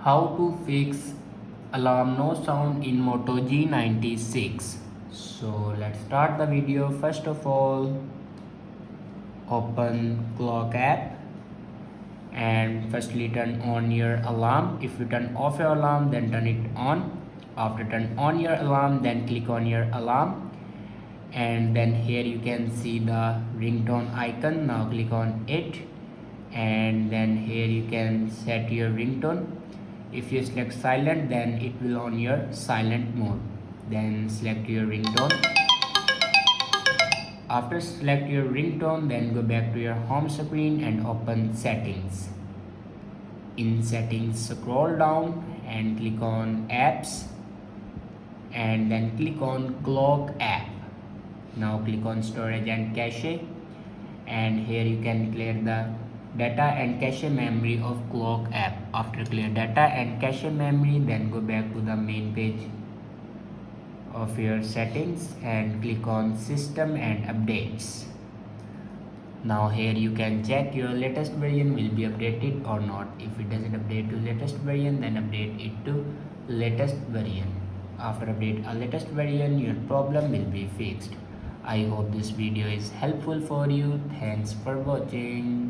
How to fix alarm no sound in Moto G96. So let's start the video. First of all, open clock app and firstly turn on your alarm. If you turn off your alarm, then turn it on. After turn on your alarm, then click on your alarm, and then here you can see the ringtone icon. Now click on it, and then here you can set your ringtone. If you select silent, then it will on your silent mode. Then select your ringtone. After select your ringtone, then go back to your home screen and open settings. In settings, scroll down and click on apps, and then click on clock app. Now click on storage and cache, and here you can clear the data and cache memory of clock app. After clear data and cache memory, then go back to the main page of your settings and click on system and updates. Now here you can check your latest version will be updated or not. If it doesn't update to latest version, then update it to latest version. After update a latest version, your problem will be fixed. I hope this video is helpful for you. Thanks for watching.